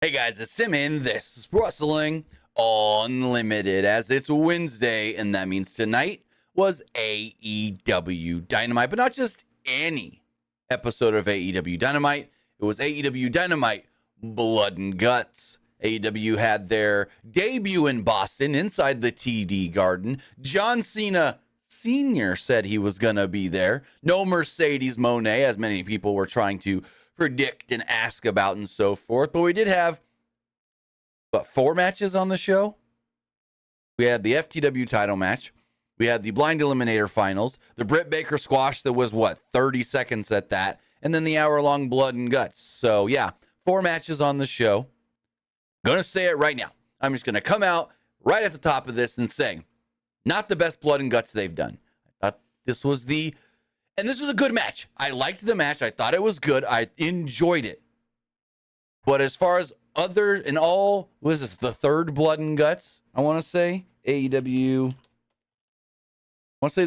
Hey guys, it's Simon. This is Wrestling Unlimited, as it's Wednesday, and that means tonight was AEW Dynamite, but not just any episode of AEW Dynamite. It was AEW Dynamite Blood and Guts. AEW had their debut in Boston inside the TD Garden. John Cena Sr. said he was going to be there. No Mercedes Moné, as many people were trying to predict and ask about and so forth. But we did have, 4 matches on the show? We had the FTW title match. We had the Blind Eliminator finals. The Britt Baker squash that was, 30 seconds at that. And then the hour-long Blood and Guts. So, yeah, 4 matches on the show. Going to say it right now. I'm just going to come out right at the top of this and say, not the best Blood and Guts they've done. I thought this was this was a good match. I liked the match. I thought it was good. I enjoyed it. But as far as what is this, the third Blood and Guts, I want to say? AEW. I want to say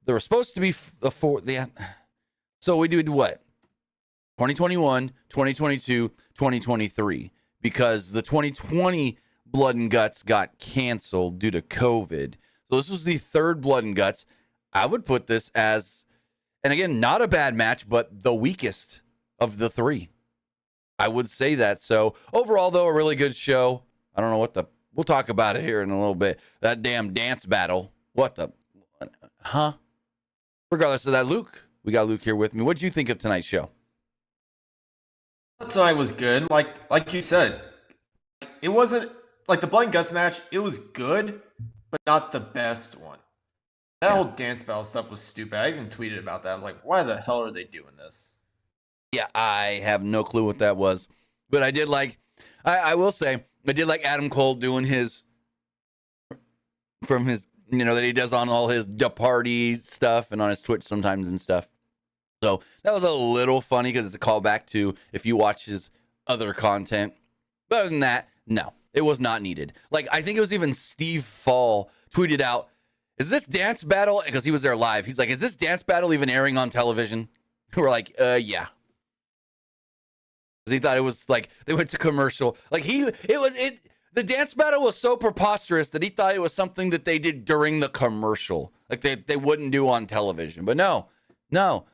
there was supposed to be the 4th. So we did what? 2021, 2022, 2023. Because the 2020 Blood and Guts got canceled due to COVID. So this was the third Blood and Guts. I would put this as, and again, not a bad match, but the weakest of the 3. I would say that. So overall, though, a really good show. I don't know we'll talk about it here in a little bit. That damn dance battle. Regardless of that, Luke, we got Luke here with me. What'd you think of tonight's show? Tonight was good. Like you said, it wasn't like the Blood and Guts match. It was good, but not the best one. That whole dance battle stuff was stupid. I even tweeted about that. I was like, why the hell are they doing this? Yeah, I have no clue what that was. But I did like, I will say, I did like Adam Cole doing that he does on all his party stuff and on his Twitch sometimes and stuff. So that was a little funny because it's a callback to if you watch his other content. But other than that, no, it was not needed. Like, I think it was even Steve Fall tweeted out, is this dance battle? Because he was there live. He's like, is this dance battle even airing on television? We're like, yeah. Because he thought it was like, they went to commercial. Like, the dance battle was so preposterous that he thought it was something that they did during the commercial. Like, they wouldn't do on television. But no,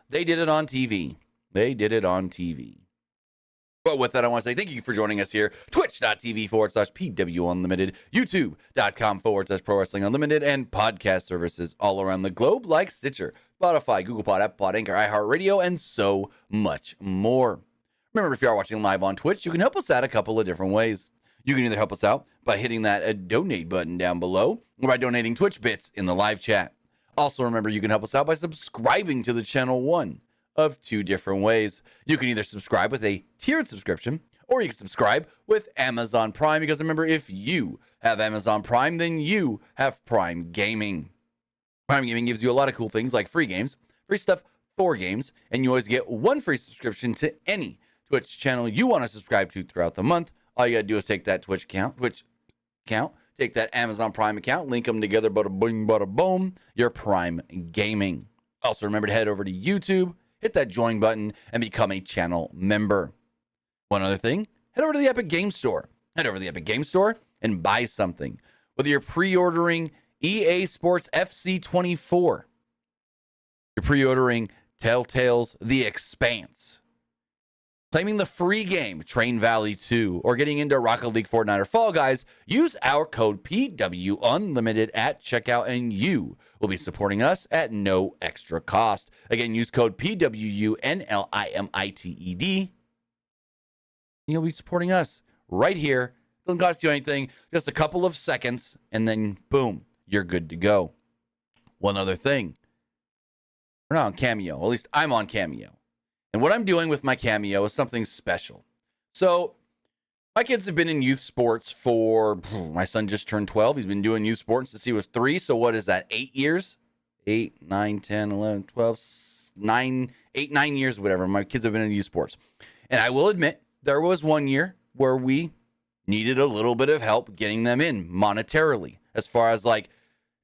they did it on TV. But with that, I want to say thank you for joining us here. Twitch.tv/PWU Unlimited, YouTube.com/Pro Wrestling Unlimited, and podcast services all around the globe like Stitcher, Spotify, Google Pod, Apple Pod, Anchor, iHeartRadio, and so much more. Remember, if you are watching live on Twitch, you can help us out a couple of different ways. You can either help us out by hitting that donate button down below or by donating Twitch bits in the live chat. Also, remember, you can help us out by subscribing to the channel one of 2 different ways. You can either subscribe with a tiered subscription, or you can subscribe with Amazon Prime, because remember, if you have Amazon Prime, then you have Prime Gaming. Prime Gaming gives you a lot of cool things like free games, free stuff for games, and you always get 1 free subscription to any Twitch channel you want to subscribe to throughout the month. All you gotta do is take that Twitch account, take that Amazon Prime account, link them together, bada boom, bada boom, your Prime Gaming. Also, remember to head over to YouTube, hit that join button, and become a channel member. One other thing, head over to the Epic Game Store. Head over to the Epic Game Store and buy something. Whether you're pre-ordering EA Sports FC 24, you're pre-ordering Telltale's The Expanse, claiming the free game Train Valley 2, or getting into Rocket League, Fortnite, or Fall Guys, use our code PW Unlimited at checkout, and you will be supporting us at no extra cost. Again, use code PWU NLIMITED, and you'll be supporting us right here. Doesn't cost you anything, just a couple of seconds, and then boom, you're good to go. One other thing, we're not on Cameo. At least I'm on Cameo. And what I'm doing with my Cameo is something special. So my kids have been in youth sports my son just turned 12. He's been doing youth sports since he was 3. So what is that, 8 years? 8, 9, 10, 11, 12, 9 years, whatever. My kids have been in youth sports. And I will admit, there was one year where we needed a little bit of help getting them in monetarily. As far as it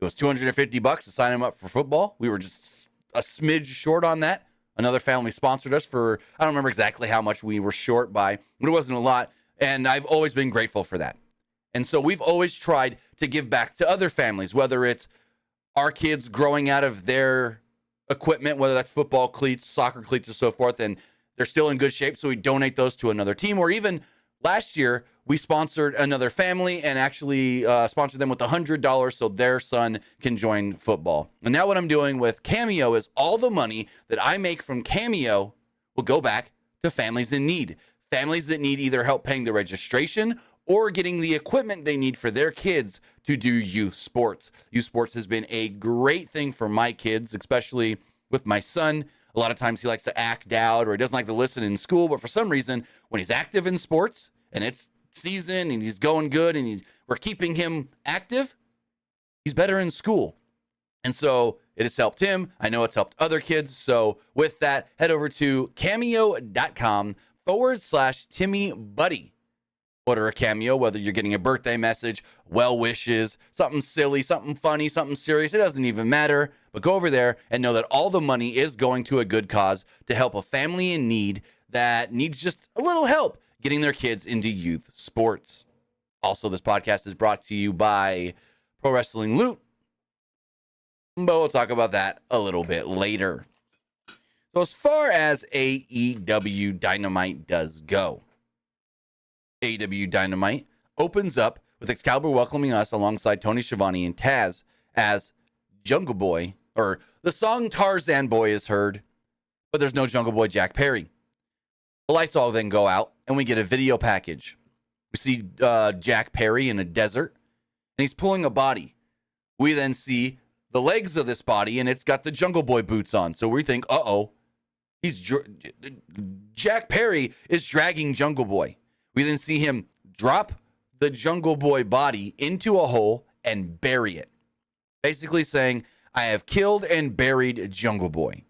was $250 to sign them up for football. We were just a smidge short on that. Another family sponsored us for, I don't remember exactly how much we were short by, but it wasn't a lot. And I've always been grateful for that. And so we've always tried to give back to other families, whether it's our kids growing out of their equipment, whether that's football cleats, soccer cleats, or so forth, and they're still in good shape, so we donate those to another team. Or even last year, we sponsored another family and actually sponsored them with $100 so their son can join football. And now what I'm doing with Cameo is all the money that I make from Cameo will go back to families in need. Families that need either help paying the registration or getting the equipment they need for their kids to do youth sports. Youth sports has been a great thing for my kids, especially with my son. A lot of times he likes to act out or he doesn't like to listen in school, but for some reason, when he's active in sports and it's season and he's going good and we're keeping him active, he's better in school. And so it has helped him. I know it's helped other kids. So with that, head over to cameo.com/TimmyBuddy. Order a Cameo, whether you're getting a birthday message, well wishes, something silly, something funny, something serious. It doesn't even matter. But go over there and know that all the money is going to a good cause to help a family in need that needs just a little help getting their kids into youth sports. Also, this podcast is brought to you by Pro Wrestling Loot, but we'll talk about that a little bit later. So as far as AEW Dynamite does go, AEW Dynamite opens up with Excalibur welcoming us alongside Tony Schiavone and Taz as Jungle Boy, or the song Tarzan Boy is heard, but there's no Jungle Boy Jack Perry. The lights all then go out, and we get a video package. We see Jack Perry in a desert, and he's pulling a body. We then see the legs of this body, and it's got the Jungle Boy boots on. So we think, uh-oh, Jack Perry is dragging Jungle Boy. We then see him drop the Jungle Boy body into a hole and bury it. Basically saying, I have killed and buried Jungle Boy.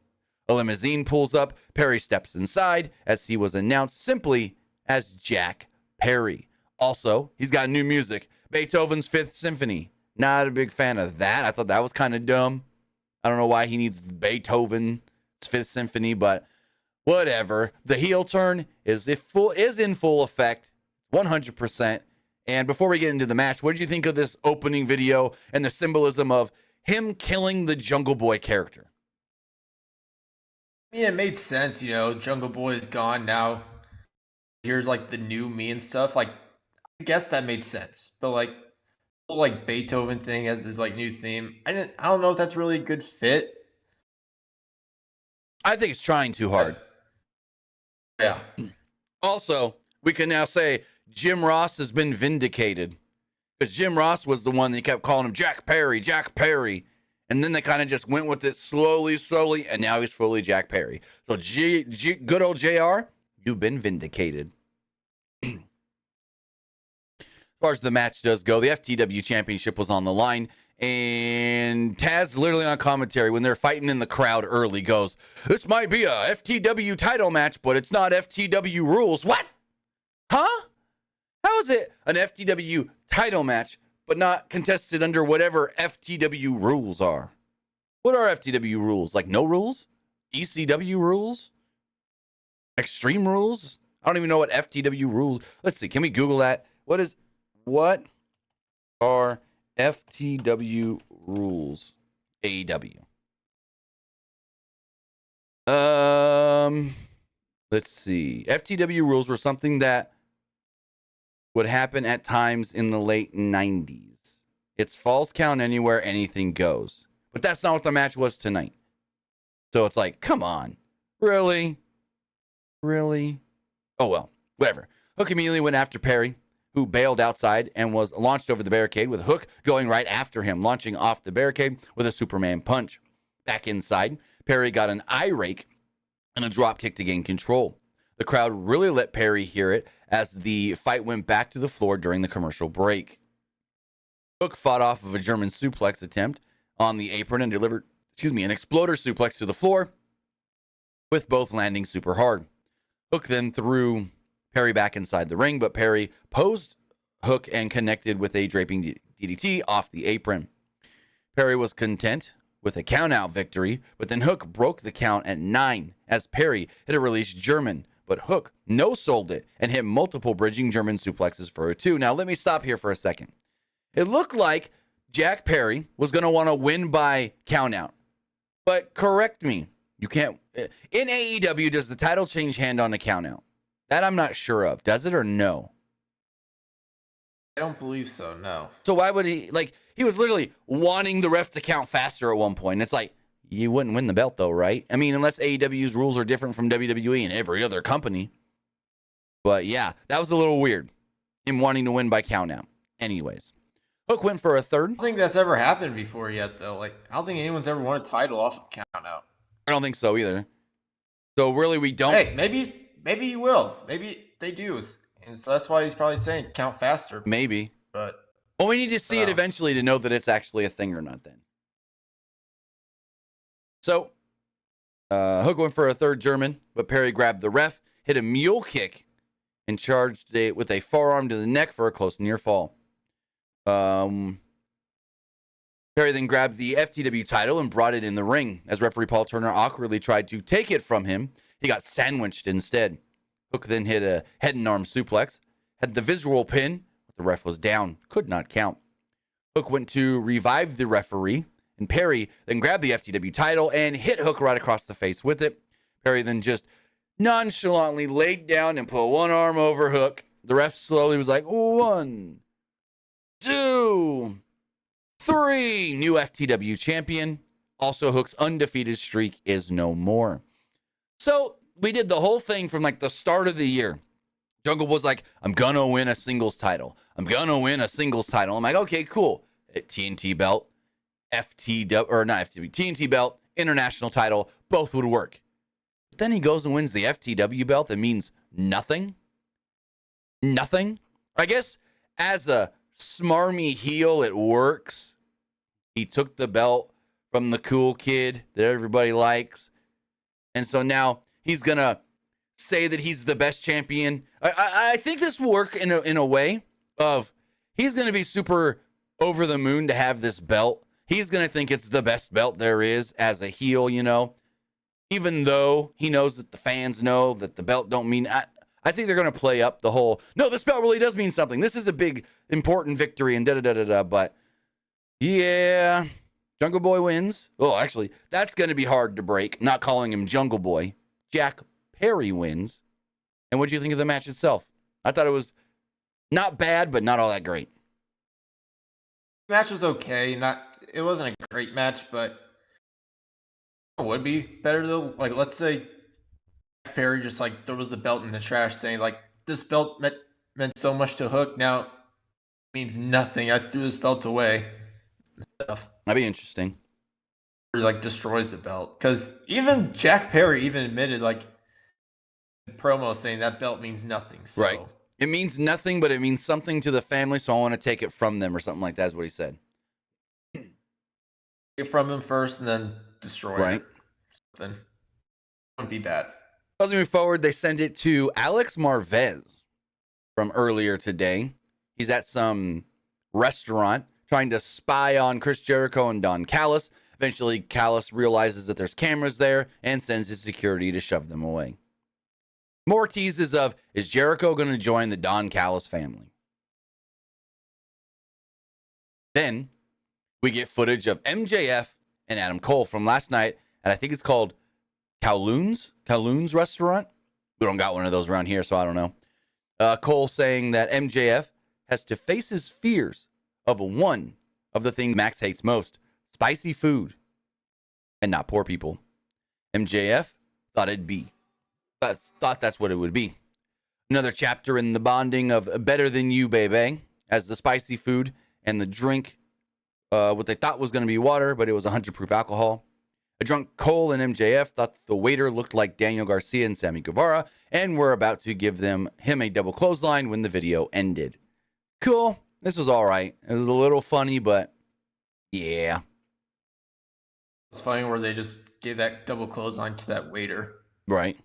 A limousine pulls up. Perry steps inside as he was announced simply as Jack Perry. Also, he's got new music. Beethoven's Fifth Symphony. Not a big fan of that. I thought that was kind of dumb. I don't know why he needs Beethoven's Fifth Symphony, but whatever. The heel turn is in full effect, 100%. And before we get into the match, what did you think of this opening video and the symbolism of him killing the Jungle Boy character? I mean, it made sense, Jungle Boy is gone now. Here's like the new me and stuff. Like, I guess that made sense. But like the whole like Beethoven thing as his like new theme, I don't know if that's really a good fit. I think it's trying too hard. Yeah. Also, we can now say Jim Ross has been vindicated because Jim Ross was the one that kept calling him Jack Perry, Jack Perry. And then they kind of just went with it slowly, and now he's fully Jack Perry. So good old JR, you've been vindicated. As far as the match does go, the FTW Championship was on the line. And Taz, literally on commentary, when they're fighting in the crowd early, goes, this might be a FTW title match, but it's not FTW rules. What? Huh? How is it an FTW title match, but not contested under whatever FTW rules are? What are FTW rules? Like no rules? ECW rules? Extreme rules? I don't even know what FTW rules. Let's see. Can we Google that? What are FTW rules? AEW. Let's see. FTW rules were something that would happen at times in the late 90s. It's false count anywhere, anything goes. But that's not what the match was tonight. So it's like, come on. Really? Really? Oh, well, whatever. Hook immediately went after Perry, who bailed outside and was launched over the barricade, with Hook going right after him, launching off the barricade with a Superman punch. Back inside, Perry got an eye rake and a drop kick to gain control. The crowd really let Perry hear it as the fight went back to the floor during the commercial break. Hook fought off of a German suplex attempt on the apron and delivered, an exploder suplex to the floor, with both landing super hard. Hook then threw Perry back inside the ring, but Perry posed Hook and connected with a draping DDT off the apron. Perry was content with a count-out victory, but then Hook broke the count at 9 as Perry hit a release German, but Hook no-sold it and hit multiple bridging German suplexes for a 2. Now, let me stop here for a second. It looked like Jack Perry was going to want to win by countout. But correct me, you can't. In AEW, does the title change hand on a countout? That I'm not sure of. Does it or no? I don't believe so, no. So why would he, like, he was literally wanting the ref to count faster at one point. It's like, you wouldn't win the belt though, right? I mean, unless AEW's rules are different from WWE and every other company. But yeah, that was a little weird. Him wanting to win by countout. Anyways, Hook went for a third. I don't think that's ever happened before yet, though. Like, I don't think anyone's ever won a title off of countout. I don't think so either. So really, we don't. Hey, maybe he will. Maybe they do. And so that's why he's probably saying count faster. Maybe. But well, we need to see it eventually to know that it's actually a thing or not then. So, Hook went for a third German, but Perry grabbed the ref, hit a mule kick, and charged it with a forearm to the neck for a close near fall. Perry then grabbed the FTW title and brought it in the ring. As referee Paul Turner awkwardly tried to take it from him, he got sandwiched instead. Hook then hit a head and arm suplex, had the visual pin, but the ref was down, could not count. Hook went to revive the referee, and Perry then grabbed the FTW title and hit Hook right across the face with it. Perry then just nonchalantly laid down and put one arm over Hook. The ref slowly was like, 1, 2, 3. New FTW champion. Also, Hook's undefeated streak is no more. So we did the whole thing from like the start of the year. Jungle was like, I'm going to win a singles title. I'm going to win a singles title. I'm like, okay, cool. TNT belt, TNT belt, international title, both would work. But then he goes and wins the FTW belt. That means nothing. Nothing. I guess as a smarmy heel, it works. He took the belt from the cool kid that everybody likes. And so now he's going to say that he's the best champion. I think this will work in a way of he's going to be super over the moon to have this belt. He's going to think it's the best belt there is as a heel, you know, even though he knows that the fans know that the belt don't mean. I think they're going to play up the whole, no, this belt really does mean something. This is a big, important victory and da-da-da-da-da. But yeah, Jungle Boy wins. Oh, actually, that's going to be hard to break, not calling him Jungle Boy. Jack Perry wins. And what do you think of the match itself? I thought it was not bad, but not all that great. the match was okay. It wasn't a great match, but it would be better though. Like, let's say Jack Perry just like throws the belt in the trash, saying like, "This belt meant so much to Hook. Now it means nothing. I threw this belt away." And stuff. That'd be interesting. Or like destroys the belt, because even Jack Perry even admitted like in promo saying that belt means nothing. So. Right. It means nothing, but it means something to the family, so I want to take it from them or something like that is what he said. Take it from him first and then destroy Right. it. Something. Wouldn't be bad. As we move forward, they send it to Alex Marvez from earlier today. He's at some restaurant trying to spy on Chris Jericho and Don Callis. Eventually, Callis realizes that there's cameras there and sends his security to shove them away. More teases of, is Jericho going to join the Don Callis family? Then we get footage of MJF and Adam Cole from last night, and I think it's called Kowloon's restaurant. We don't got one of those around here, so I don't know. Cole saying that MJF has to face his fears of one of the things Max hates most, spicy food, and not poor people. MJF thought that's what it would be. Another chapter in the bonding of Better Than You, baby, as the spicy food and the drink, what they thought was going to be water, but it was 100 proof alcohol. A drunk Cole and MJF thought the waiter looked like Daniel Garcia and Sammy Guevara and were about to give him a double clothesline when the video ended. Cool. This was all right. It was a little funny, but yeah. It's funny where they just gave that double clothesline to that waiter. Right.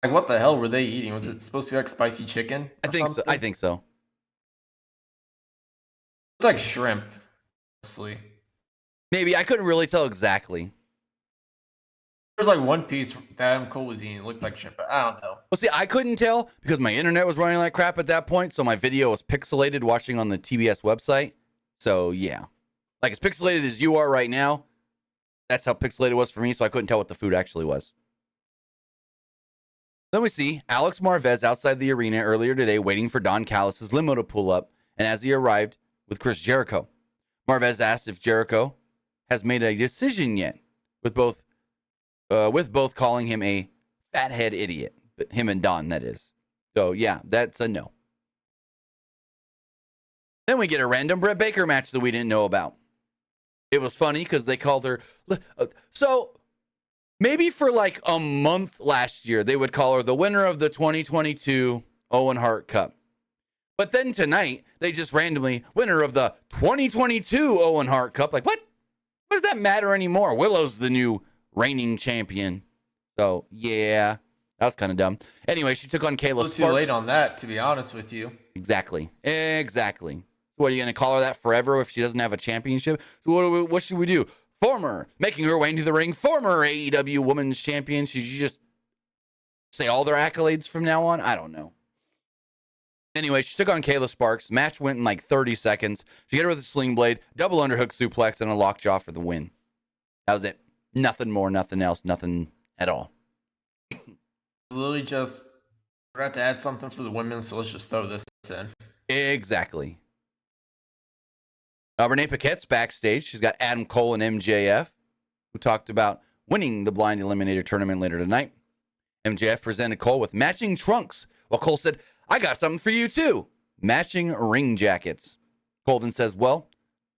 Like, what the hell were they eating? Was it supposed to be like spicy chicken? I think so. It's like shrimp, honestly. Maybe. I couldn't really tell exactly. There's like one piece that Adam Cole was eating. It looked like shit, but I don't know. Well, see, I couldn't tell because my internet was running like crap at that point, so my video was pixelated watching on the TBS website. So, yeah. Like, as pixelated as you are right now, that's how pixelated it was for me, so I couldn't tell what the food actually was. Then we see Alex Marvez outside the arena earlier today waiting for Don Callis' limo to pull up, and as he arrived with Chris Jericho, Marvez asked if Jericho has made a decision yet, with both calling him a fathead idiot. Him and Don, that is. So, yeah, that's a no. Then we get a random Britt Baker match that we didn't know about. It was funny because they called her... So, maybe for like a month last year, they would call her the winner of the 2022 Owen Hart Cup. But then tonight, they just randomly, winner of the 2022 Owen Hart Cup. Like, what? What does that matter anymore? Willow's the new reigning champion. So, yeah, that was kind of dumb. Anyway, she took on Kayla Sparks. Too late on that, to be honest with you. Exactly. So what, are you going to call her that forever if she doesn't have a championship? So what should we do? Making her way into the ring, former AEW Women's Champion. Should you just say all their accolades from now on? I don't know. Anyway, she took on Kayla Sparks. Match went in like 30 seconds. She hit her with a sling blade, double underhook suplex, and a lockjaw for the win. That was it. Nothing more, nothing else, nothing at all. Literally just forgot to add something for the women, so let's just throw this in. Exactly. Renee Paquette's backstage. She's got Adam Cole and MJF, who talked about winning the Blind Eliminator tournament later tonight. MJF presented Cole with matching trunks, while Cole said, I got something for you too. Matching ring jackets. Cole then says, well,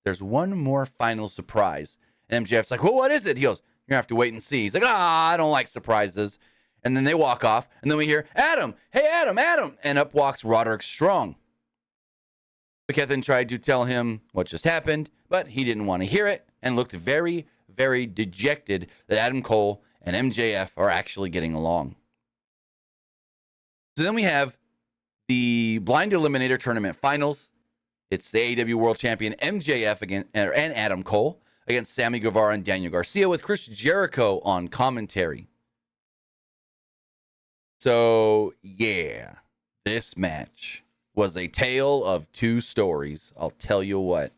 there's one more final surprise. And MJF's like, well, what is it? He goes, you're going to have to wait and see. He's like, I don't like surprises. And then they walk off, and then we hear, Adam, hey, Adam. And up walks Roderick Strong. Paquette then tried to tell him what just happened, but he didn't want to hear it and looked very, very dejected that Adam Cole and MJF are actually getting along. So then we have the Blind Eliminator Tournament Finals. It's the AEW World Champion MJF and Adam Cole against Sammy Guevara and Daniel Garcia with Chris Jericho on commentary. So, yeah, this match was a tale of two stories. I'll tell you what.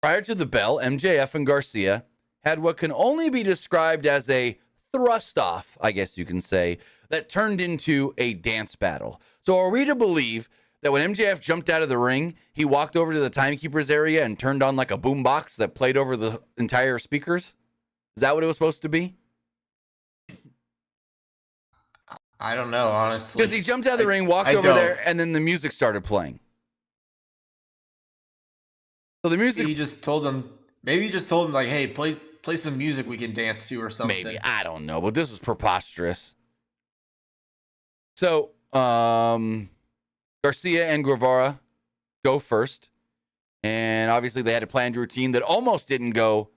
Prior to the bell, MJF and Garcia had what can only be described as a thrust-off, I guess you can say, that turned into a dance battle. So are we to believe that when MJF jumped out of the ring, he walked over to the timekeeper's area and turned on like a boombox that played over the entire speakers? Is that what it was supposed to be? I don't know, honestly. Because he jumped out of the ring, walked over there, and then the music started playing. So the music... Maybe he just told him, like, hey, play some music we can dance to or something. Maybe. I don't know, but this was preposterous. So, Garcia and Guevara go first. And obviously they had a planned routine that almost didn't go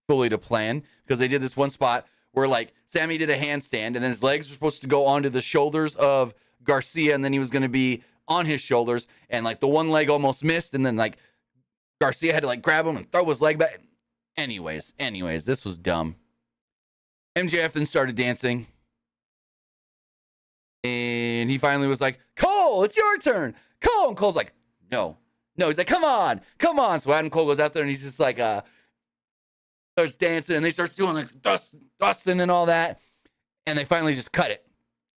fully to plan because they did this one spot where, like, Sammy did a handstand and then his legs were supposed to go onto the shoulders of Garcia and then he was going to be on his shoulders and, like, the one leg almost missed and then, like, Garcia had to, like, grab him and throw his leg back. Anyways, this was dumb. MJF then started dancing. And he finally was like, Cole, it's your turn. Cole. And Cole's like, no. He's like, come on. So Adam Cole goes out there and he's just like, starts dancing and they start doing like dusting and all that. And they finally just cut it.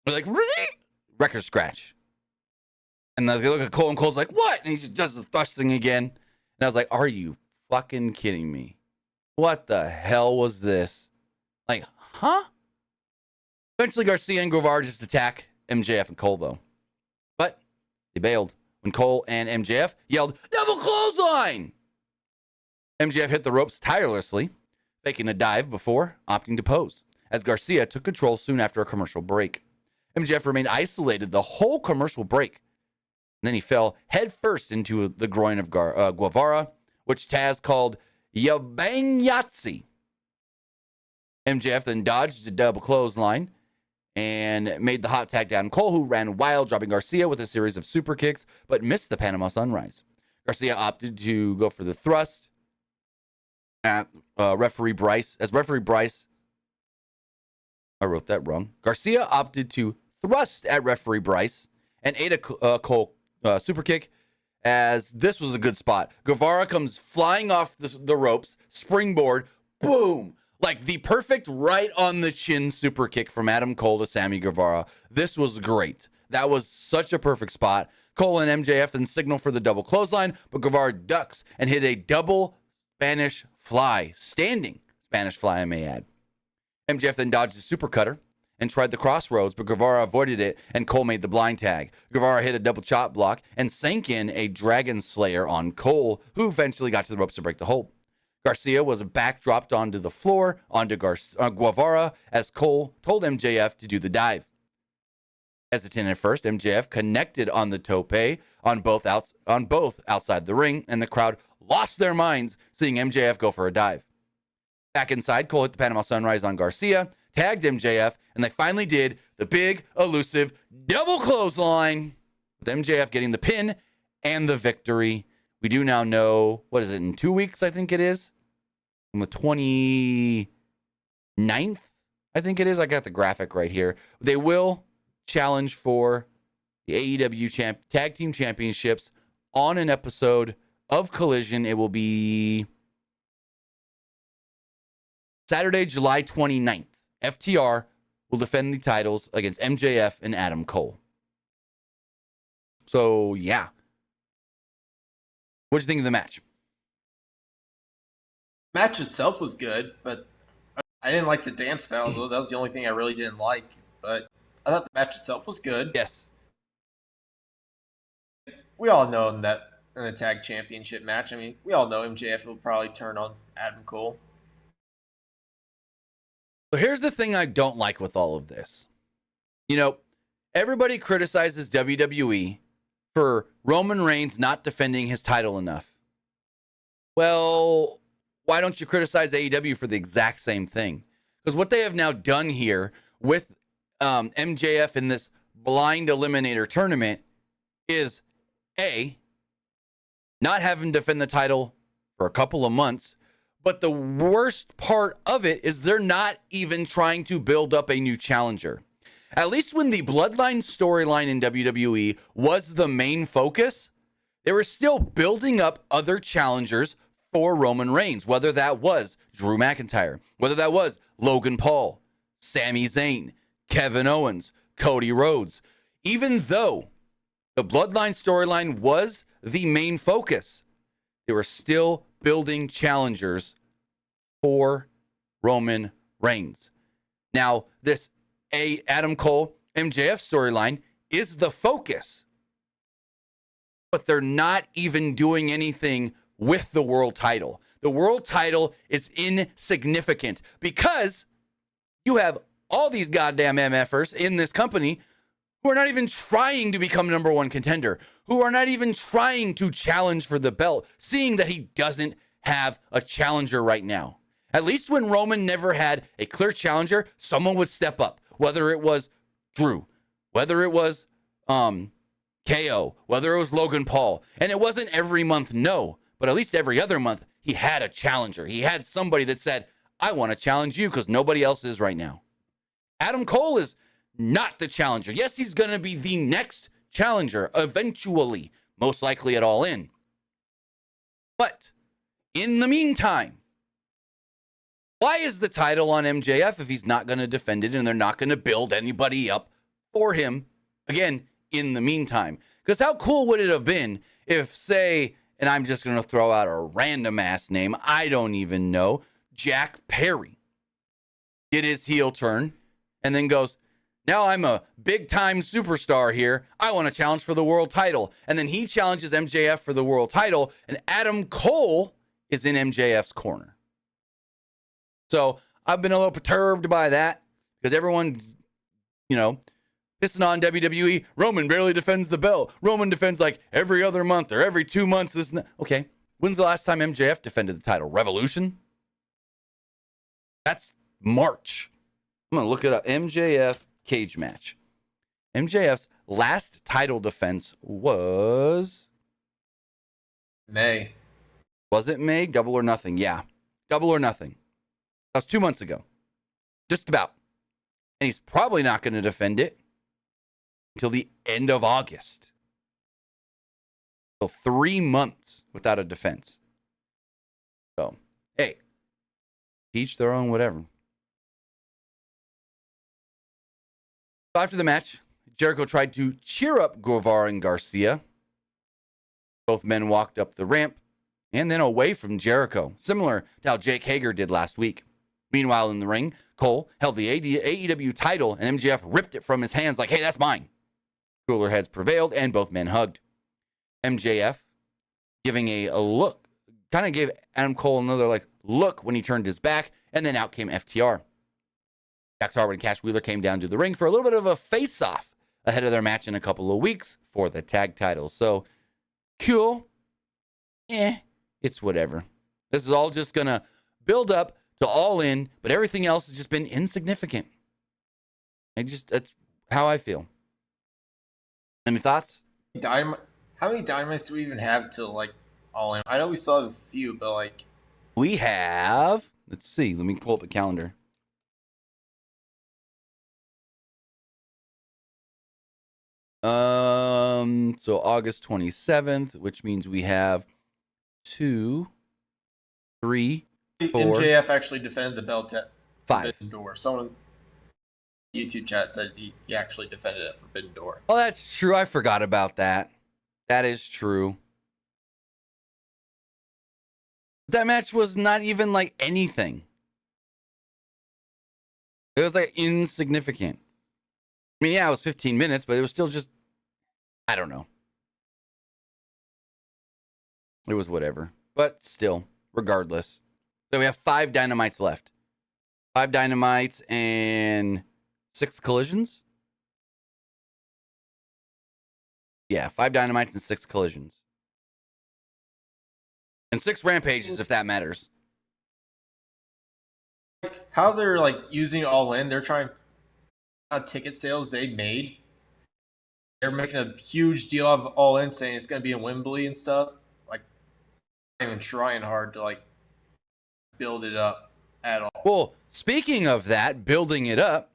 They're like, really? Record scratch. And they look at Cole and Cole's like, what? And he just does the thrusting again. And I was like, are you fucking kidding me? What the hell was this? Like, huh? Eventually, Garcia and Guevara just attack MJF and Cole, though. But they bailed when Cole and MJF yelled, double clothesline! MJF hit the ropes tirelessly, faking a dive before opting to pose, as Garcia took control soon after a commercial break. MJF remained isolated the whole commercial break. And then he fell headfirst into the groin of Guevara, which Taz called Yabang Yahtzee. MJF then dodged a double clothesline and made the hot tag down Cole, who ran wild, dropping Garcia with a series of super kicks, but missed the Panama Sunrise. Garcia opted to go for the thrust at referee Bryce I wrote that wrong. Garcia opted to thrust at referee Bryce and ate a Cole super kick, as this was a good spot. Guevara comes flying off the ropes, springboard, boom. Like the perfect right on the chin super kick from Adam Cole to Sammy Guevara. This was great. That was such a perfect spot. Cole and MJF then signal for the double clothesline, but Guevara ducks and hit a double Spanish fly. Standing Spanish fly, I may add. MJF then dodged the super cutter and tried the crossroads, but Guevara avoided it, and Cole made the blind tag. Guevara hit a double chop block and sank in a Dragon Slayer on Cole, who eventually got to the ropes to break the hold. Garcia was backdropped onto the floor, onto Guevara, as Cole told MJF to do the dive. Hesitant at first, MJF connected on the tope on both outside the ring, and the crowd lost their minds seeing MJF go for a dive. Back inside, Cole hit the Panama Sunrise on Garcia, tagged MJF, and they finally did the big, elusive double clothesline, with MJF getting the pin and the victory. We do now know, what is it, in 2 weeks, I think it is? On the 29th, I think it is. I got the graphic right here. They will challenge for the AEW Tag Team Championships on an episode of Collision. It will be Saturday, July 29th. FTR will defend the titles against MJF and Adam Cole. So, yeah. What did you think of the match? Match itself was good, but I didn't like the dance battle, though. That was the only thing I really didn't like. But I thought the match itself was good. Yes. We all know that in a tag championship match, I mean, we all know MJF will probably turn on Adam Cole. So here's the thing I don't like with all of this. You know, everybody criticizes WWE for Roman Reigns not defending his title enough. Well, why don't you criticize AEW for the exact same thing? Because what they have now done here with MJF in this blind eliminator tournament is A, not have him defend the title for a couple of months. But the worst part of it is they're not even trying to build up a new challenger. At least when the Bloodline storyline in WWE was the main focus, they were still building up other challengers for Roman Reigns, whether that was Drew McIntyre, whether that was Logan Paul, Sami Zayn, Kevin Owens, Cody Rhodes. Even though the Bloodline storyline was the main focus, they were still building challengers for Roman Reigns. Now, this Adam Cole MJF storyline is the focus, but they're not even doing anything with the world title. The world title is insignificant because you have all these goddamn MFers in this company who are not even trying to become number one contender, who are not even trying to challenge for the belt, seeing that he doesn't have a challenger right now. At least when Roman never had a clear challenger, someone would step up, whether it was Drew, whether it was KO, whether it was Logan Paul. And it wasn't every month, no, but at least every other month, he had a challenger. He had somebody that said, I want to challenge you because nobody else is right now. Adam Cole is not the challenger. Yes, he's going to be the next challenger eventually, most likely at All In. But in the meantime, why is the title on MJF if he's not going to defend it and they're not going to build anybody up for him, again, in the meantime? Because how cool would it have been if, say, and I'm just going to throw out a random ass name, I don't even know, Jack Perry did his heel turn and then goes, now I'm a big-time superstar here. I want to challenge for the world title. And then he challenges MJF for the world title, and Adam Cole is in MJF's corner. So I've been a little perturbed by that because everyone, pissing on WWE. Roman barely defends the belt. Roman defends like every other month or every 2 months. This and that. Okay, when's the last time MJF defended the title? Revolution? That's March. I'm going to look it up. MJF cage match. MJF's last title defense was May. Was it May? Double or Nothing. Yeah. Double or Nothing. That was 2 months ago. Just about. And he's probably not going to defend it until the end of August. So 3 months without a defense. So, hey, each their own whatever. So after the match, Jericho tried to cheer up Guevara and Garcia. Both men walked up the ramp and then away from Jericho, similar to how Jake Hager did last week. Meanwhile, in the ring, Cole held the AEW title, and MJF ripped it from his hands like, hey, that's mine. Cooler heads prevailed, and both men hugged. MJF giving a look, kind of gave Adam Cole another look when he turned his back, and then out came FTR. Dax Harwood and Cash Wheeler came down to the ring for a little bit of a face-off ahead of their match in a couple of weeks for the tag titles. So, cool. It's whatever. This is all just going to build up to All In, but everything else has just been insignificant. That's how I feel. Any thoughts? How many Dynamites do we even have till All In? I know we still have a few, but we have, let's see, let me pull up a calendar. So August 27th, which means we have 2, 3, 4. MJF actually defended the belt at 5. Forbidden Door. Someone in YouTube chat said he actually defended it at Forbidden Door. Oh, that's true. I forgot about that. That is true. That match was not even anything. It was insignificant. I mean, yeah, it was 15 minutes, but it was still just, I don't know. It was whatever. But still, regardless. So we have 5 Dynamites left. 5 Dynamites and 6 collisions? Yeah, 5 Dynamites and 6 collisions. And 6 Rampages, if that matters. How they're using All In, they're trying ticket sales they made. They're making a huge deal of All In, saying it's going to be in Wembley and stuff. Not even trying hard to build it up at all. Well, speaking of that, building it up,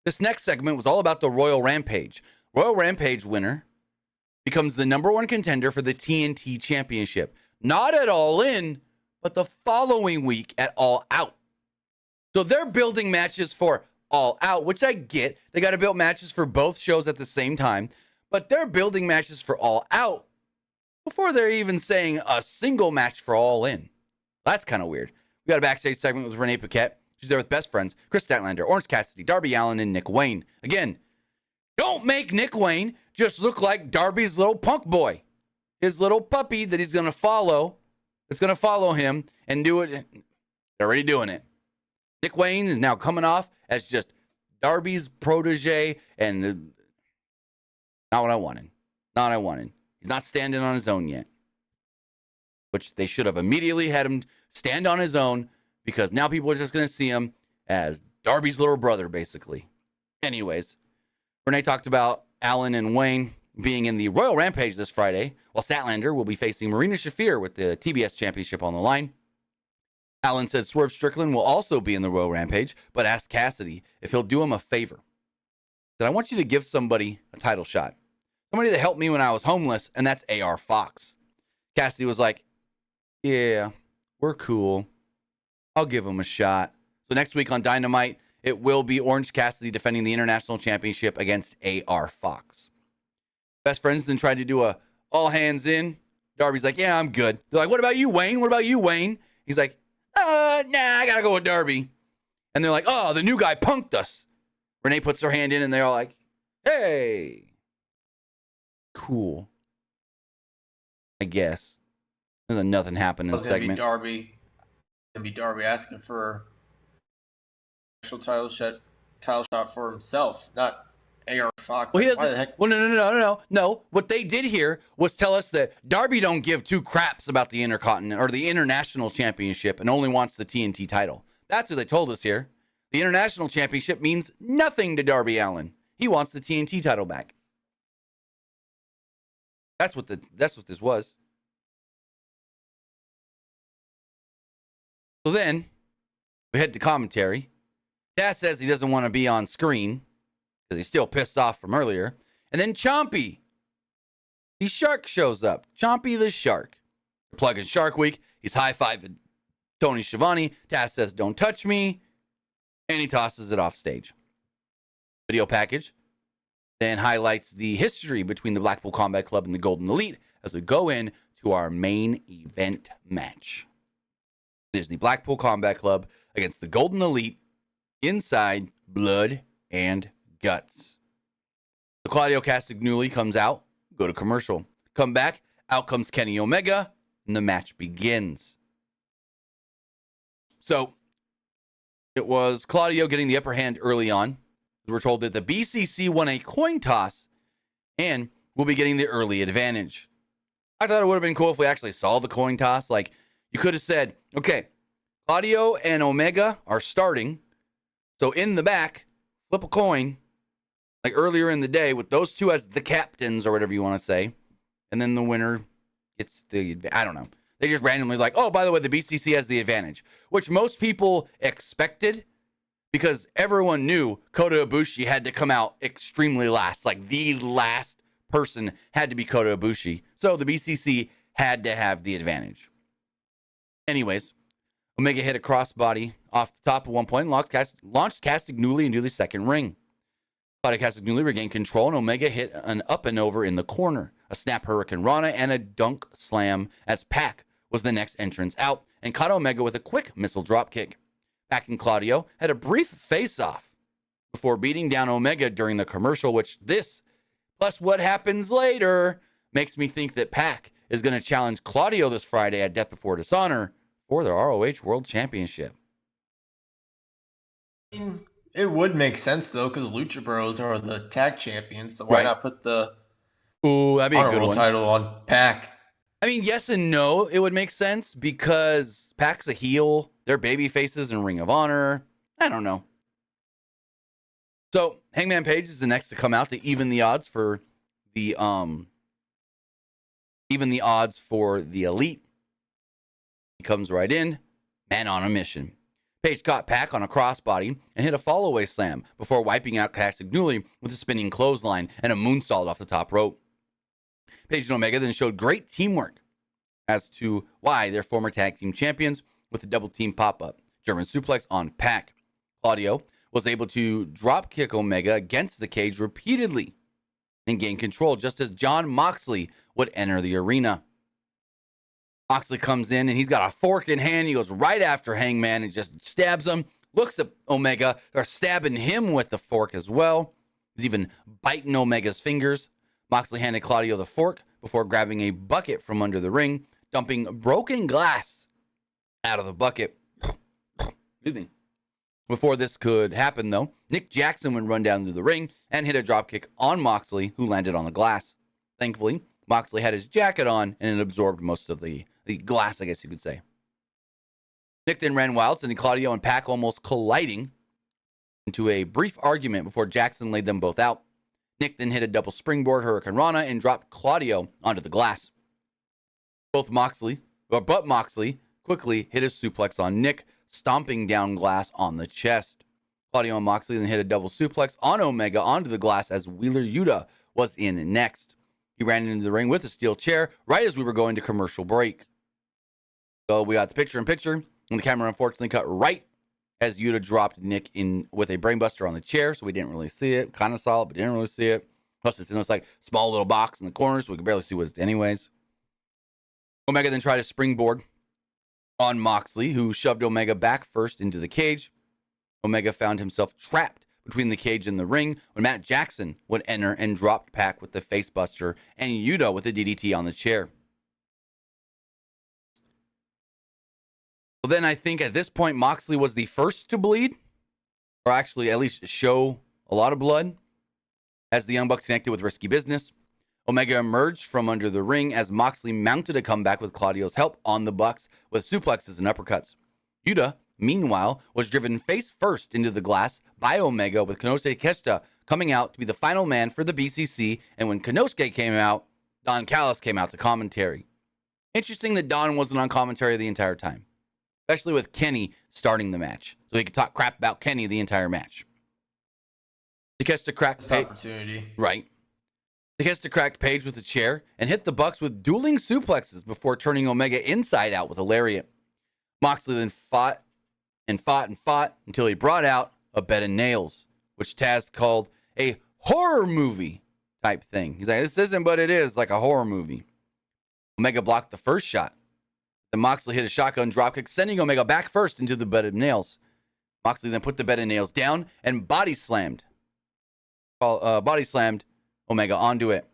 this next segment was all about the Royal Rampage. Royal Rampage winner becomes the #1 contender for the TNT Championship. Not at All In, but the following week at All Out. So they're building matches for All Out, which I get. They got to build matches for both shows at the same time, but they're building matches for All Out before they're even saying a single match for All In. That's kind of weird. We got a backstage segment with Renee Paquette. She's there with best friends, Chris Statlander, Orange Cassidy, Darby Allin, and Nick Wayne. Again, don't make Nick Wayne just look like Darby's little punk boy. His little puppy that he's going to follow. That's going to follow him and do it. They're already doing it. Nick Wayne is now coming off as just Darby's protege, and not what I wanted. Not what I wanted. He's not standing on his own yet, which they should have immediately had him stand on his own, because now people are just going to see him as Darby's little brother, basically. Anyways, Renee talked about Allin and Wayne being in the Royal Rampage this Friday, while Statlander will be facing Marina Shafir with the TBS Championship on the line. Allin said Swerve Strickland will also be in the Royal Rampage, but asked Cassidy if he'll do him a favor. He said, I want you to give somebody a title shot. Somebody that helped me when I was homeless, and that's AR Fox. Cassidy was like, yeah, we're cool. I'll give him a shot. So next week on Dynamite, it will be Orange Cassidy defending the International Championship against AR Fox. Best friends then tried to do a all hands in. Darby's like, yeah, I'm good. They're like, what about you, Wayne? What about you, Wayne? He's like, nah, I gotta go with Darby. And they're like, oh, the new guy punked us. Renee puts her hand in, and they're all like, hey. Cool. I guess. And then nothing happened in the segment. Gonna be Darby asking for actual title shot for himself, not AR Fox. Well, he Why doesn't. the heck? Well, no. What they did here was tell us that Darby don't give 2 craps about the Intercontinental or the International Championship and only wants the TNT title. That's what they told us here. The International Championship means nothing to Darby Allin. He wants the TNT title back. That's what this was. So then we head to commentary. Taz says he doesn't want to be on screen because he's still pissed off from earlier. And then Chompy, the shark, shows up. Chompy the shark. They're plugging Shark Week. He's high-fiving Tony Schiavone. Taz says, don't touch me. And he tosses it off stage. Video package then highlights the history between the Blackpool Combat Club and the Golden Elite as we go in to our main event match. It is the Blackpool Combat Club against the Golden Elite inside Blood and Guts. So Claudio Castagnoli comes out, go to commercial. Come back, out comes Kenny Omega, and the match begins. So it was Claudio getting the upper hand early on. We're told that the BCC won a coin toss and will be getting the early advantage. I thought it would have been cool if we actually saw the coin toss. Like, you could have said, okay, Claudio and Omega are starting. So in the back, flip a coin, like earlier in the day, with those two as the captains or whatever you want to say. And then the winner gets I don't know. They just randomly like, oh, by the way, the BCC has the advantage, which most people expected because everyone knew Kota Ibushi had to come out extremely last. Like, the last person had to be Kota Ibushi. So the BCC had to have the advantage. Anyways, Omega hit a crossbody off the top at one point and launched Castagnoli into the second ring. Claudio Castagnoli regained control, and Omega hit an up and over in the corner. A snap Hurricane Rana and a dunk slam as Pac was the next entrance out and caught Omega with a quick missile dropkick. Pac and Claudio had a brief face-off before beating down Omega during the commercial, which this, plus what happens later, makes me think that Pac is going to challenge Claudio this Friday at Death Before Dishonor for the ROH World Championship. It would make sense, though, because Lucha Bros are the tag champions, so why not put the that'd be a good one. Title on Pac? I mean, yes and no. It would make sense because Pac's a heel. They're baby faces in Ring of Honor. I don't know. So Hangman Page is the next to come out to even the odds for the Elite. He comes right in, man on a mission. Page caught Pac on a crossbody and hit a fallaway slam before wiping out Castagnoli with a spinning clothesline and a moonsault off the top rope. Page and Omega then showed great teamwork as to why they're former tag team champions with a double team pop-up. German suplex on Pac. Claudio was able to drop kick Omega against the cage repeatedly and gain control just as Jon Moxley would enter the arena. Moxley comes in and he's got a fork in hand. He goes right after Hangman and just stabs him. Looks at Omega. They're stabbing him with the fork as well. He's even biting Omega's fingers. Moxley handed Claudio the fork before grabbing a bucket from under the ring, dumping broken glass out of the bucket. Excuse me. Before this could happen, though, Nick Jackson would run down to the ring and hit a dropkick on Moxley, who landed on the glass. Thankfully, Moxley had his jacket on and it absorbed most of the glass, I guess you could say. Nick then ran wild, sending Claudio and Pac almost colliding into a brief argument before Jackson laid them both out. Nick then hit a double springboard Hurricane Rana and dropped Claudio onto the glass. But Moxley quickly hit a suplex on Nick, stomping down glass on the chest. Claudio and Moxley then hit a double suplex on Omega onto the glass as Wheeler Yuta was in next. He ran into the ring with a steel chair right as we were going to commercial break. So we got the picture-in-picture, and the camera unfortunately cut right as Yuta dropped Nick in with a brainbuster on the chair, so we didn't really see it. Kind of saw it, but didn't really see it. Plus, it's in this like small little box in the corner, so we could barely see what it's anyways. Omega then tried to springboard on Moxley, who shoved Omega back first into the cage. Omega found himself trapped between the cage and the ring when Matt Jackson would enter and dropped Pac with the facebuster and Yuta with a DDT on the chair. Well, then I think at this point, Moxley was the first to bleed, or actually at least show a lot of blood, as the Young Bucks connected with Risky Business. Omega emerged from under the ring as Moxley mounted a comeback with Claudio's help on the Bucks with suplexes and uppercuts. Yuta, meanwhile, was driven face first into the glass by Omega with Konosuke Takeshita coming out to be the final man for the BCC, and when Konosuke came out, Don Callis came out to commentary. Interesting that Don wasn't on commentary the entire time. especially with Kenny starting the match. So he could talk crap about Kenny the entire match. Takeshita cracked Page. Opportunity. Right. Takeshita cracked Page with a chair and hit the Bucks with dueling suplexes before turning Omega inside out with a lariat. Moxley then fought until he brought out a bed of nails, which Taz called a horror movie type thing. He's like, this isn't, but it is like a horror movie. Omega blocked the first shot. Then Moxley hit a shotgun dropkick, sending Omega back first into the bed of nails. Moxley then put the bed of nails down and body slammed Omega onto it.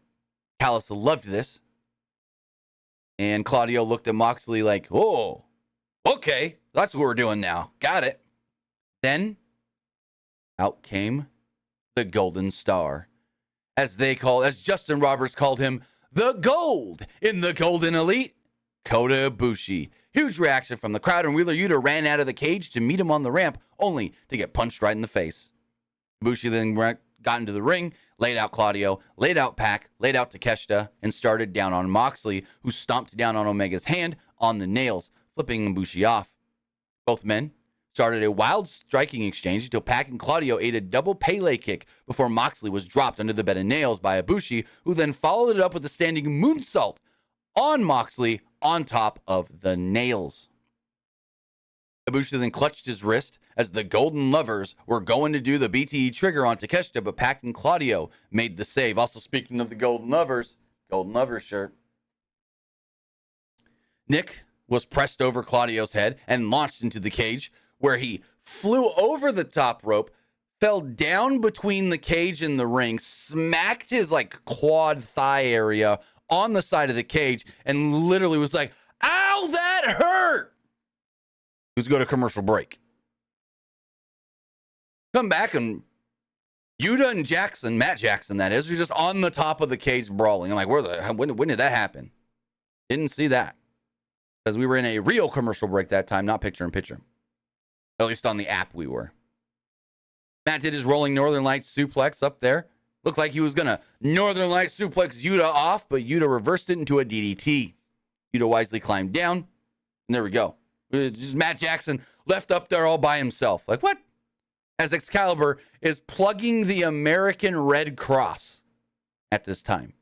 Callis loved this. And Claudio looked at Moxley like, oh, okay, that's what we're doing now. Got it. Then out came the Golden Star. As Justin Roberts called him, the gold in the Golden Elite, Kota Ibushi. Huge reaction from the crowd, and Wheeler Yuta ran out of the cage to meet him on the ramp, only to get punched right in the face. Ibushi then got into the ring, laid out Claudio, laid out Pac, laid out Takeshita, and started down on Moxley, who stomped down on Omega's hand on the nails, flipping Ibushi off. Both men started a wild striking exchange until Pac and Claudio ate a double Pele kick before Moxley was dropped under the bed of nails by Ibushi, who then followed it up with a standing moonsault on Moxley on top of the nails. Ibushi then clutched his wrist as the Golden Lovers were going to do the BTE trigger on Takeshita, but Pac and Claudio made the save. Also, speaking of the Golden Lovers shirt. Nick was pressed over Claudio's head and launched into the cage, where he flew over the top rope, fell down between the cage and the ring, smacked his quad thigh area on the side of the cage, and literally was like, ow, that hurt. Let's go to commercial break. Come back, and Yuta and Jackson, Matt Jackson that is, are just on the top of the cage brawling. I'm like, when did that happen? Didn't see that. Because we were in a real commercial break that time, not picture in picture. At least on the app we were. Matt did his rolling Northern Lights suplex up there. Looked like he was going to Northern Lights suplex Yuta off, but Yuta reversed it into a DDT. Yuta wisely climbed down, and there we go. Just Matt Jackson left up there all by himself. Like, what? As Excalibur is plugging the American Red Cross at this time.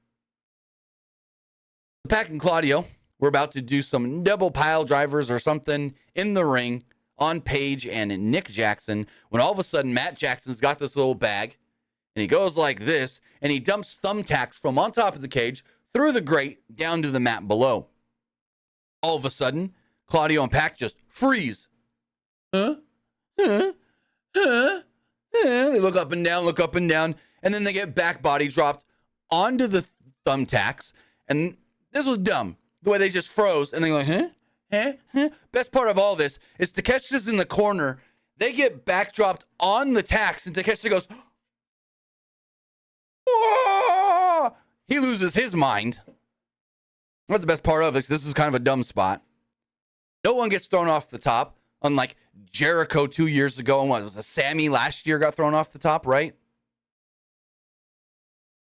Pac and Claudio were about to do some double pile drivers or something in the ring on Page and Nick Jackson, when all of a sudden Matt Jackson's got this little bag, and he goes like this, and he dumps thumbtacks from on top of the cage through the grate down to the mat below. All of a sudden, Claudio and Pac just freeze. They look up and down, and then they get back body dropped onto the thumbtacks, and this was dumb. The way they just froze, and they're like, Best part of all this is Takeshita's in the corner. They get backdropped on the tacks, and Takeshita goes, "Whoa!" He loses his mind. That's the best part of it. This is kind of a dumb spot. No one gets thrown off the top, unlike Jericho 2 years ago, and what was it, Sammy last year got thrown off the top, right?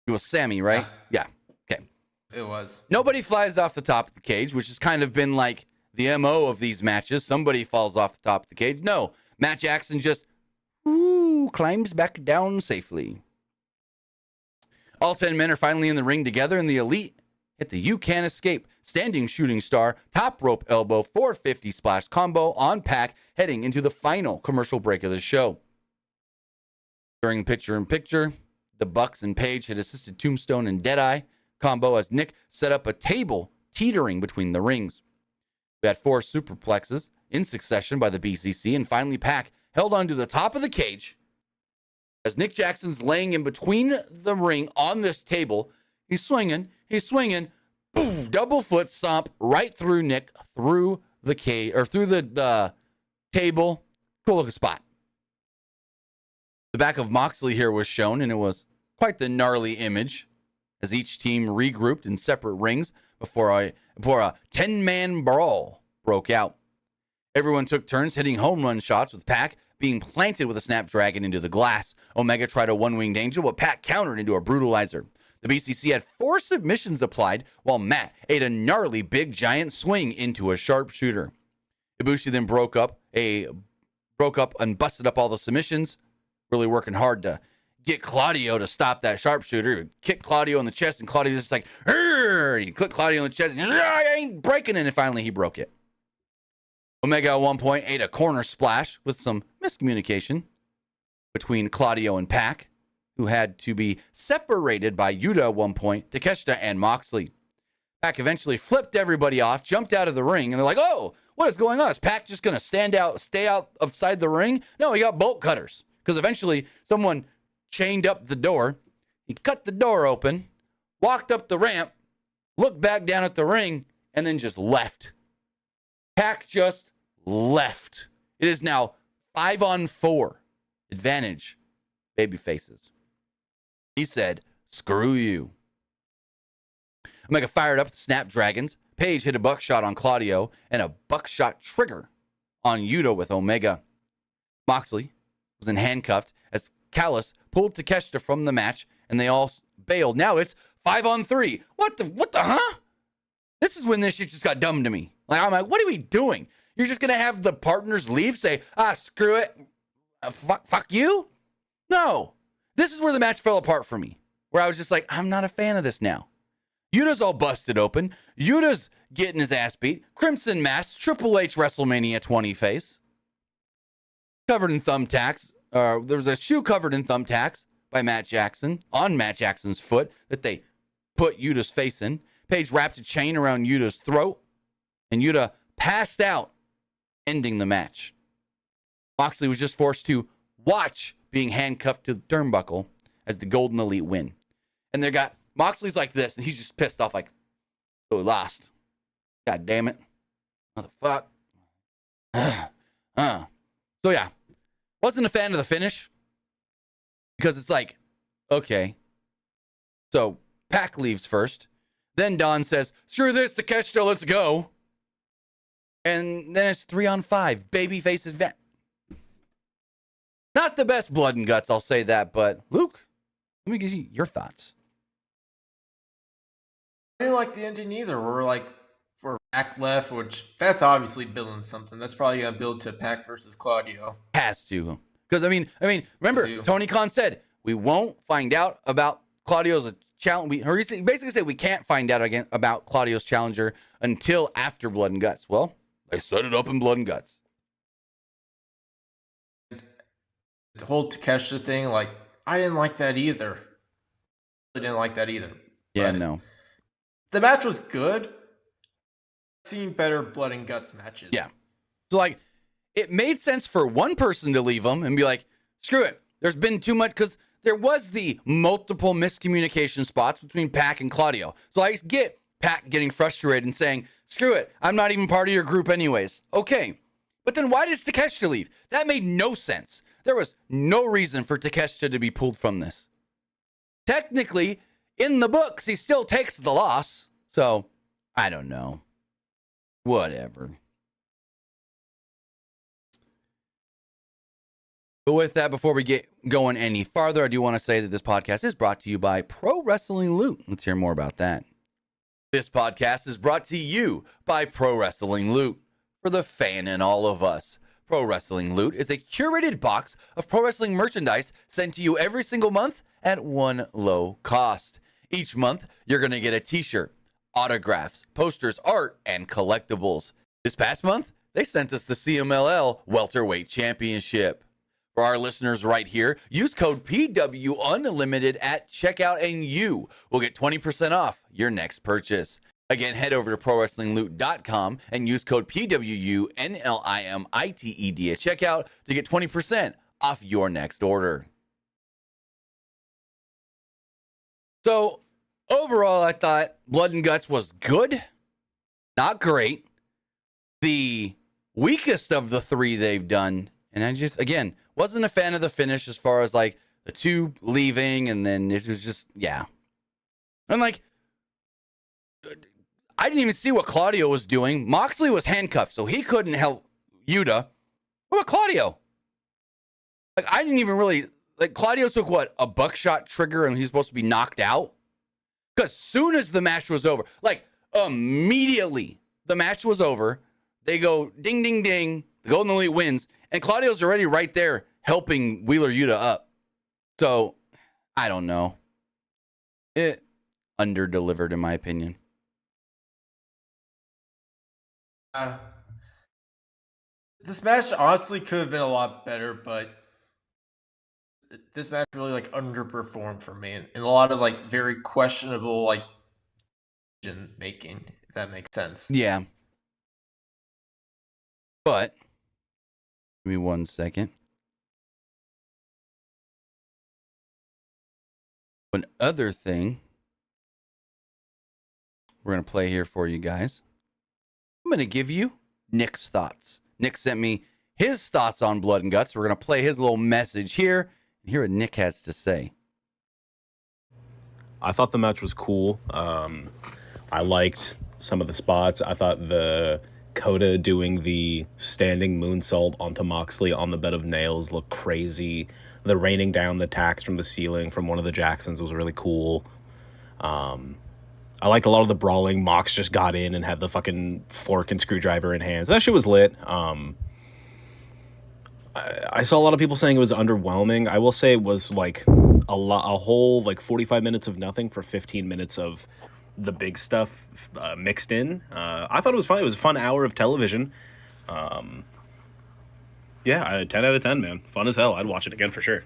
It was Sammy, right? Yeah. Okay. It was. Nobody flies off the top of the cage, which has kind of been like the MO of these matches. Somebody falls off the top of the cage. No, Matt Jackson just climbs back down safely. All 10 men are finally in the ring together, and the Elite hit the You Can't Escape standing shooting star top rope elbow 450 splash combo on Pac, heading into the final commercial break of the show. During the picture-in-picture, the Bucks and Page had assisted Tombstone and Deadeye combo as Nick set up a table teetering between the rings. We had 4 superplexes in succession by the BCC, and finally Pac held onto the top of the cage as Nick Jackson's laying in between the ring on this table. He's swinging, boom, double foot stomp right through Nick, through the cage, or through the table. Cool looking spot. The back of Moxley here was shown, and it was quite the gnarly image as each team regrouped in separate rings before a 10-man brawl broke out. Everyone took turns hitting home run shots, with Pac being planted with a Snapdragon into the glass. Omega tried a one-winged angel, but Pac countered into a brutalizer. The BCC had 4 submissions applied, while Matt ate a gnarly big giant swing into a sharpshooter. Ibushi then broke up and busted up all the submissions, really working hard to get Claudio to stop that sharpshooter. He kicked Claudio in the chest, and Claudio just like, he clicked Claudio in the chest, and I ain't breaking it, and finally he broke it. Omega at one point ate a corner splash with some miscommunication between Claudio and Pac, who had to be separated by Yuta at one point, Takeshita, and Moxley. Pac eventually flipped everybody off, jumped out of the ring, and they're like, oh, what is going on? Is Pac just going to stay out outside the ring? No, he got bolt cutters. Because eventually someone chained up the door. He cut the door open, walked up the ramp, looked back down at the ring, and then just left. Pac just left. It is now 5-on-4. Advantage, baby faces. He said, screw you. Omega fired up the Snapdragons. Paige hit a buckshot on Claudio and a buckshot trigger on Yuta with Omega. Moxley was in handcuffed as Callis pulled Takeshita from the match and they all bailed. Now it's 5-on-3. What the, huh? This is when this shit just got dumb to me. I'm like, what are we doing? You're just going to have the partners leave, say, screw it. Fuck you? No. This is where the match fell apart for me, where I was just like, I'm not a fan of this now. Yuta's all busted open. Yuta's getting his ass beat. Crimson Mask, Triple H WrestleMania 20 face. Covered in thumbtacks. There was a shoe covered in thumbtacks by Matt Jackson on Matt Jackson's foot that they put Yuta's face in. Paige wrapped a chain around Yuta's throat, and Yuta passed out, ending the match. Moxley was just forced to watch being handcuffed to the turnbuckle as the Golden Elite win. And they got Moxley's like this, and he's just pissed off, like, oh, we lost. God damn it. Motherfuck. So, yeah. Wasn't a fan of the finish. Because it's like, okay. So, Pac leaves first. Then Don says, screw this, Takeshita, let's go. And then it's 3-on-5. Babyface event. Not the best blood and guts, I'll say that. But, Luke, let me give you your thoughts. I didn't like the ending either. We're Pac left, which that's obviously building something. That's probably gonna build to Pac versus Claudio. Has to, because I mean, remember Tony Khan said we won't find out about Claudio's challenge. He basically said we can't find out again about Claudio's challenger until after Blood and Guts. Well, they set it up in Blood and Guts. The whole Takeshita thing, I didn't like that either. I didn't like that either. Yeah, but no. The match was good. I've seen better Blood and Guts matches. Yeah. So, it made sense for one person to leave them and be like, screw it. There's been too much, because there was the multiple miscommunication spots between Pac and Claudio. So I get Pac getting frustrated and saying, screw it. I'm not even part of your group anyways. Okay. But then why does Takeshita leave? That made no sense. There was no reason for Takeshita to be pulled from this. Technically, in the books, he still takes the loss. So, I don't know. Whatever. But with that, before we get going any farther, I do want to say that this podcast is brought to you by Pro Wrestling Loot. Let's hear more about that. This podcast is brought to you by Pro Wrestling Loot. For the fan in all of us, Pro Wrestling Loot is a curated box of pro wrestling merchandise sent to you every single month at one low cost. Each month, you're going to get a t-shirt, autographs, posters, art, and collectibles. This past month, they sent us the CMLL Welterweight Championship. For our listeners right here, use code PW Unlimited at checkout and you will get 20% off your next purchase. Again, head over to ProWrestlingLoot.com and use code PWU NLIMITED at checkout to get 20% off your next order. So, overall, I thought Blood and Guts was good, not great. The weakest of the three they've done. And I just, again, wasn't a fan of the finish as far as the two leaving. And then it was just, yeah. And I didn't even see what Claudio was doing. Moxley was handcuffed, so he couldn't help Yuta. What about Claudio? I didn't even really... Claudio took, a buckshot trigger and he's supposed to be knocked out? Because soon as the match was over, immediately the match was over, they go ding, ding, ding. The Golden Elite wins. And Claudio's already right there helping Wheeler Yuta up. So, I don't know. It under-delivered, in my opinion. This match honestly could have been a lot better, but this match really like underperformed for me and a lot of like very questionable like decision making, if that makes sense. Yeah. But, give me 1 second. One other thing we're going to play here for you guys. I'm going to give you Nick's thoughts. Nick sent me his thoughts on Blood and Guts. We're going to play his little message here and hear what Nick has to say. I thought the match was cool. I liked some of the spots. I thought the Coda doing the standing moonsault onto Moxley on the bed of nails looked crazy. The raining down the tacks from the ceiling from one of the Jacksons was really cool. I liked a lot of the brawling. Mox just got in and had the fucking fork and screwdriver in hands. That shit was lit. I saw a lot of people saying it was underwhelming. I will say it was like a whole like 45 minutes of nothing for 15 minutes of the big stuff mixed in. I thought it was fun. It was a fun hour of television. Yeah, 10 out of 10, man. Fun as hell. I'd watch it again for sure.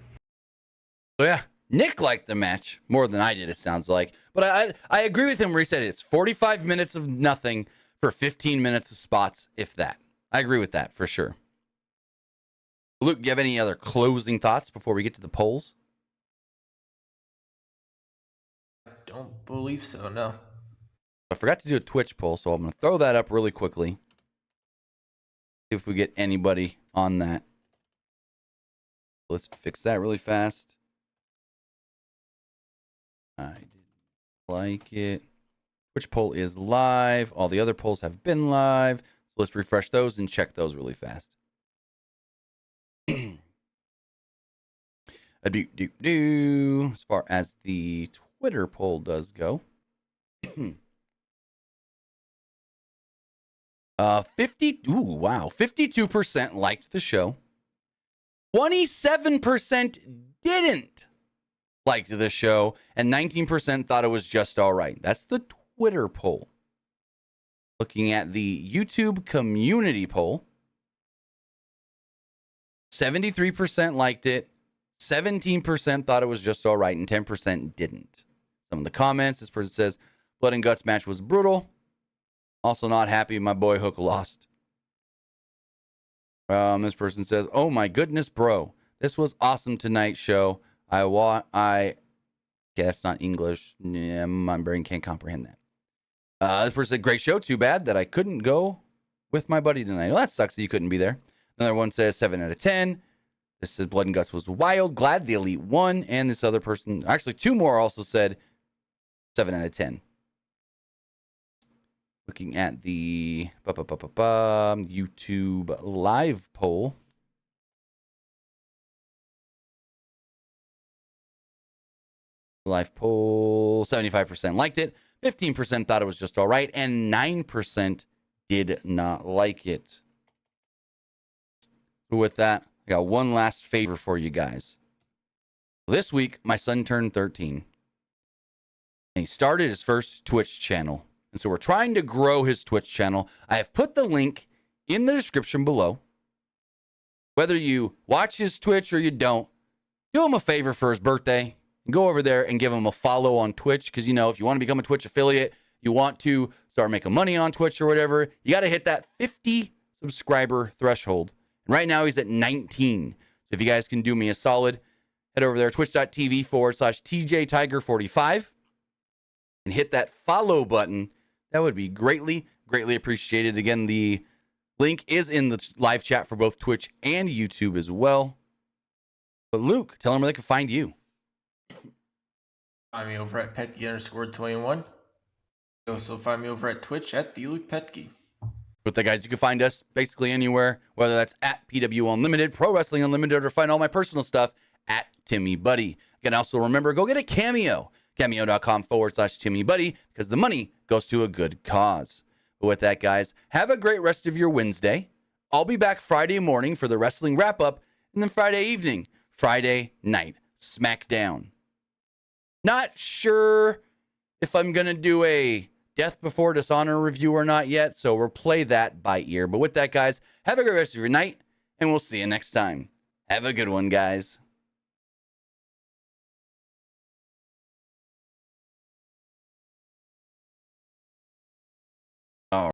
So yeah, Nick liked the match more than I did, it sounds like. But I agree with him where he said it's 45 minutes of nothing for 15 minutes of spots, if that. I agree with that for sure. Luke, do you have any other closing thoughts before we get to the polls? I don't believe so, no. I forgot to do a Twitch poll, so I'm going to throw that up really quickly. See if we get anybody on that. Let's fix that really fast. I didn't like it. Twitch poll is live. All the other polls have been live. So let's refresh those and check those really fast. As far as the Twitter poll does go. 52% liked the show. 27% didn't like the show, and 19% thought it was just all right. That's the Twitter poll. Looking at the YouTube community poll, 73% liked it, 17% thought it was just all right, and 10% didn't. Some of the comments, this person says, Blood and Guts match was brutal. Also not happy my boy Hook lost. This person says, oh my goodness, bro. This was awesome tonight show. Okay, that's not English. Yeah, my brain can't comprehend that. This person said, great show. Too bad that I couldn't go with my buddy tonight. Well, that sucks that you couldn't be there. Another one says 7 out of 10. This says Blood and Guts was wild. Glad the Elite won. And this other person, actually 2 more also said 7 out of 10. Looking at the YouTube live poll. Live poll, 75% liked it. 15% thought it was just all right. And 9% did not like it. With that, I got one last favor for you guys. This week, my son turned 13. And he started his first Twitch channel. And so we're trying to grow his Twitch channel. I have put the link in the description below. Whether you watch his Twitch or you don't, do him a favor for his birthday. And go over there and give him a follow on Twitch. Because, you know, if you want to become a Twitch affiliate, you want to start making money on Twitch or whatever, you got to hit that 50 subscriber threshold. And right now he's at 19. So if you guys can do me a solid, head over there, twitch.tv/TJTiger45 and hit that follow button. That would be greatly, greatly appreciated. Again, the link is in the live chat for both Twitch and YouTube as well. But Luke, tell them where they can find you. Find me over at Petke_21. You also find me over at Twitch at TheLukePetke. With that, guys, you can find us basically anywhere, whether that's at PW Unlimited, Pro Wrestling Unlimited, or find all my personal stuff at Timmy Buddy. Again, also remember, go get a Cameo. Cameo.com/Timmy Buddy, because the money goes to a good cause. But with that, guys, have a great rest of your Wednesday. I'll be back Friday morning for the wrestling wrap-up, and then Friday evening, Friday night, SmackDown. Not sure if I'm going to do a Death Before Dishonor review or not yet, so we'll play that by ear. But with that, guys, have a great rest of your night, and we'll see you next time. Have a good one, guys.